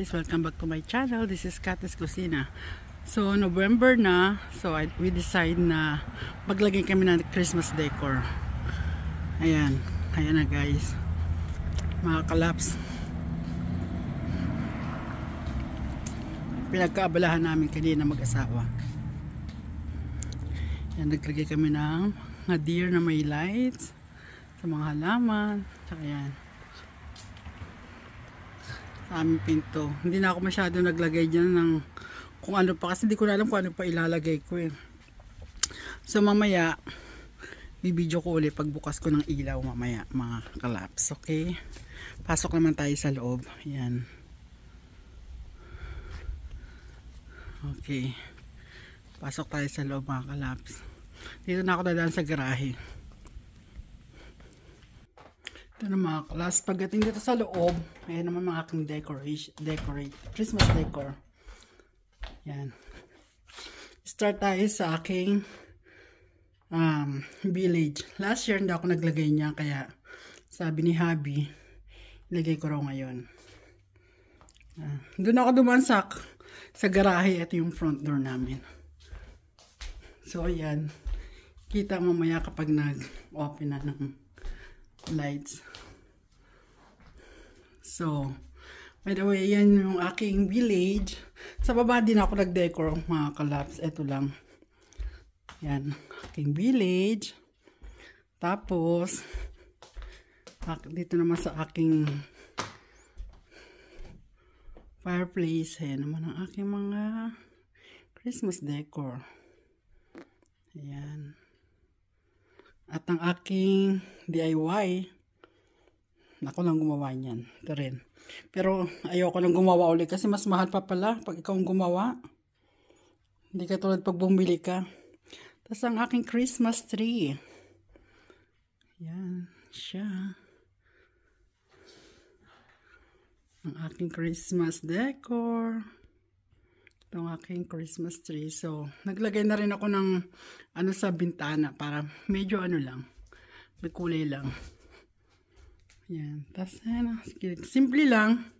guys, welcome back to my channel. This is Katis Kusina. So November na, so we decide na maglagay kami ng Christmas decor. Ayan, ayan na guys, mga kalaps. Pinagkaabalahan namin kanina mag-asawa. Ayan, naglagay kami ng mga deer na may lights sa mga halaman. Ayan, sa aming pinto. Hindi na ako masyado naglagay dyan ng kung ano pa, kasi hindi ko na alam kung ano pa ilalagay ko eh. So mamaya bibidyo ko ulit pagbukas ko ng ilaw mamaya, mga kalaps. Okay, pasok naman tayo sa loob. Ayan, okay, pasok tayo sa loob mga kalaps. Dito na ako dadaan sa garahe. Ito na mga kalaps, pagdating dito sa loob, ayan naman mga aking Christmas decor. Yan. Start tayo sa aking village. Last year hindi ako naglagay niya, kaya sabi ni Habi, ilagay ko raw ngayon. Doon ako dumansak sa garahe. Ito yung front door namin. So ayan, kita mamaya kapag nag-open na ng lights. So by the way, yan yung aking village. Sa baba din ako nag-decor mga kalaps. Ito lang. Yan, aking village. Tapos dito naman sa aking fireplace, ayan naman ang aking mga Christmas decor. Ayan. At ang aking DIY, ako lang gumawa niyan. Ito rin. Pero ayoko lang gumawa ulit kasi mas mahal pa pala pag ikaw ang gumawa. Hindi ka tulad pag bumili ka. Tapos ang aking Christmas tree. Yan siya. Ang aking Christmas decor. Ito ang aking Christmas tree. So, naglagay na rin ako ng ano sa bintana para medyo ano lang, may kulay lang. Yan. Tapos, ayan, simple lang.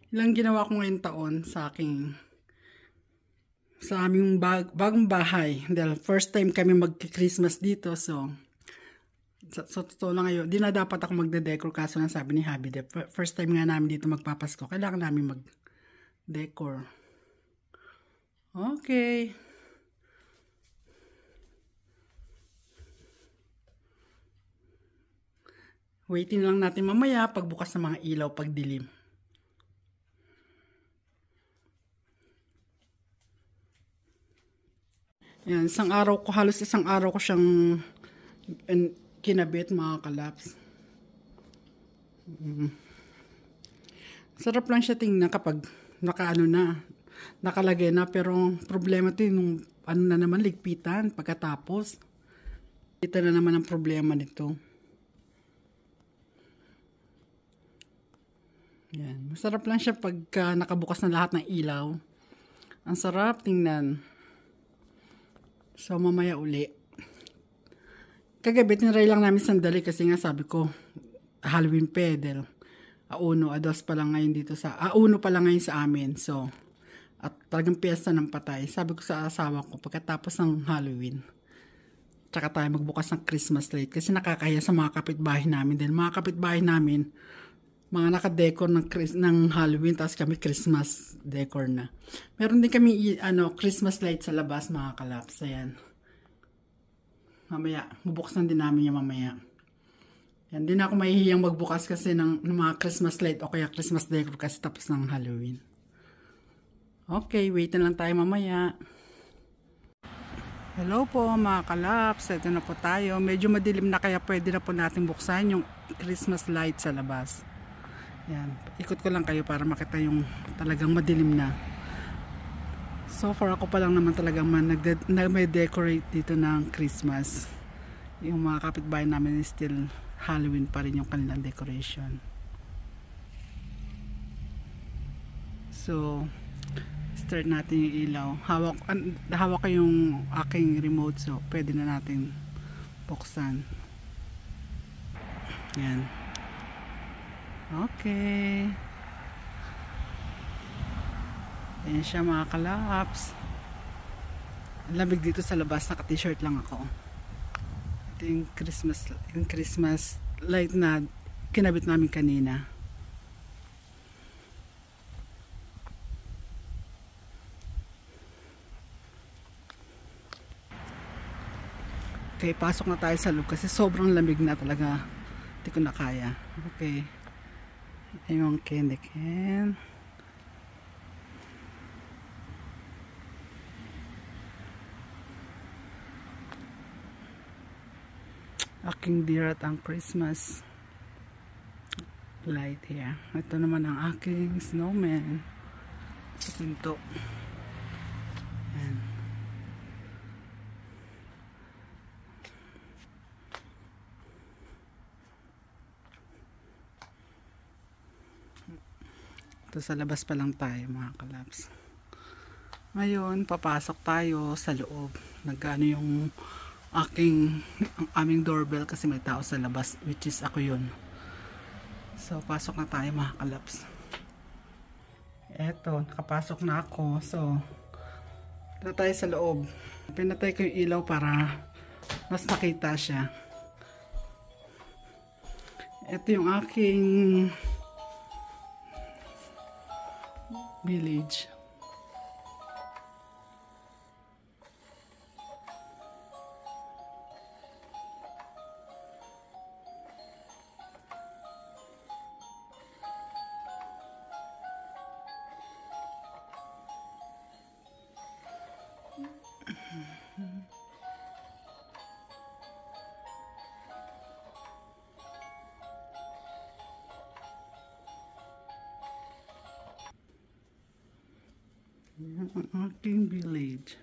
Ilang ginawa ko ngayong taon sa aming bagong bahay. Dahil first time kami mag-Christmas dito. So totoo lang ngayon, di na dapat ako magde-decor, kaso lang sabi ni Habi, first time nga namin dito magpapasko, kailangan namin mag-decor. Okay. Waitin lang natin mamaya pagbukas ng mga ilaw pagdilim. Yan, halos isang araw ko siyang kinabit mga kalaps. Sarap lang siya tingnan kapag nakalagay na, pero problema ito yung ano na naman, ligpitan pagkatapos. Ito na naman ang problema nito. Yan. Masarap lang siya pagka nakabukas na lahat ng ilaw. Ang sarap tingnan. So mamaya uli. Kagabi tinry lang namin sandali kasi nga sabi ko Halloween pedal. Ados pa lang ngayon dito uno pa lang ngayon sa amin. So at talagang piyesta ng patay. Sabi ko sa asawa ko pagkatapos ng Halloween, tsaka tayo magbukas ng Christmas light kasi nakakahiya sa mga kapitbahay namin. Dahil mga kapitbahay namin mga naka-decor ng Halloween, tapos kami Christmas decor na. Meron din kami Christmas light sa labas mga kalaps. Ayan. Mamaya, bubuksan din namin yan mamaya. Yan, din ako mahihiyang magbukas kasi ng mga Christmas light o kaya Christmas decor kasi tapos ng Halloween. Okay, wait lang tayo mamaya. Hello po mga kalaps, ito na po tayo. Medyo madilim na kaya pwede na po natin buksan yung Christmas light sa labas. Yan, ikot ko lang kayo para makita yung talagang madilim na. So far ako pa lang naman talagang may decorate dito ng Christmas. Yung mga kapitbahay namin is still Halloween pa rin yung kanilang decoration. So start natin yung ilaw. Hawak ko yung aking remote, so pwede na natin buksan. Yan. Okay. Ayan siya mga kalaps. Lamig dito sa labas, naka t-shirt lang ako. Ito yung Christmas light na kinabit namin kanina. Okay, pasok na tayo sa loob kasi sobrang lamig na talaga. Hindi ko na kaya. Okay. Ayun, candy can. Aking dear at ang Christmas light here. Ito naman ang aking snowman sa pinto. Ayan. Ito sa labas pa lang tayo mga kalaps. Ngayon, papasok tayo sa loob. Nagano yung ang aming doorbell kasi may tao sa labas, which is ako yun. So, pasok na tayo mga kalaps. Eto, nakapasok na ako. So, dito tayo sa loob. Pinatay ko yung ilaw para mas makita siya. Ito yung aking village. Ang aking village.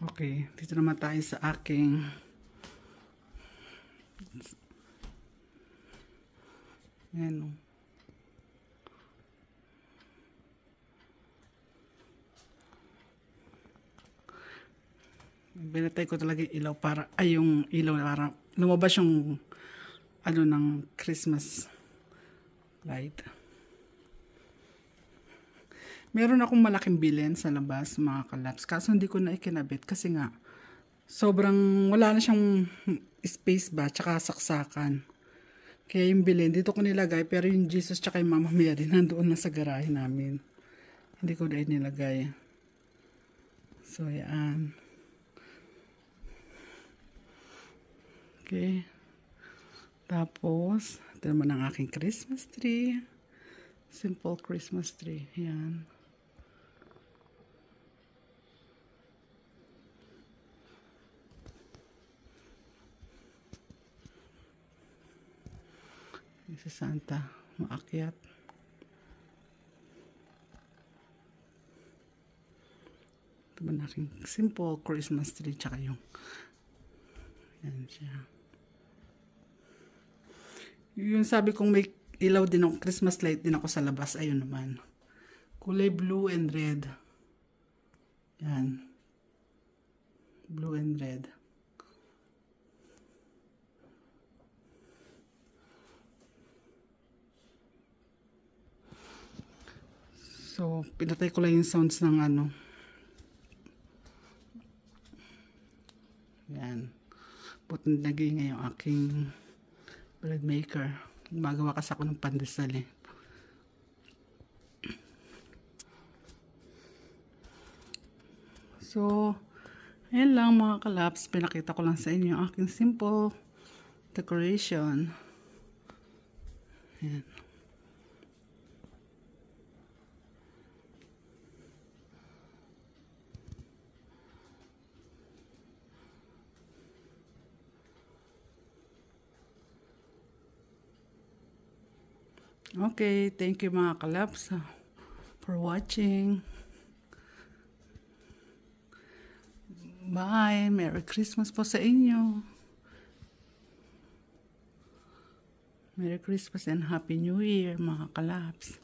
Okay, dito naman tayo sa aking yan o. Binatay ko talaga yung ilaw para, ay yung ilaw para lumabas yung ano ng Christmas light. Meron akong malaking bilin sa labas mga kalaps. Kaso hindi ko na ikinabit kasi nga sobrang wala na siyang space ba tsaka saksakan. Kaya yung bilin dito ko nilagay pero yung Jesus tsaka yung Mama Mary nandoon na sa garahe namin. Hindi ko na nilagay. So yan. Okay. Tapos, ito naman ang aking Christmas tree. Simple Christmas tree. Yan. Yung si Santa, maakyat. Ito naman ang aking simple Christmas tree. Tsaka yung yan siya. Yung sabi kong may ilaw din ako, Christmas light din ako sa labas. Ayun naman. Kulay blue and red. Yan. Blue and red. So, pinatay ko lang yung sounds ng ano. Yan. Buti naging ngayon aking bread maker. Gumagawa kasi ako ng pandesal eh. So, ayan lang mga kalaps. Pinakita ko lang sa inyo ang aking simple decoration. Ayan. Okay, thank you mga kalaps for watching. Bye! Merry Christmas po sa inyo. Merry Christmas and Happy New Year mga kalaps.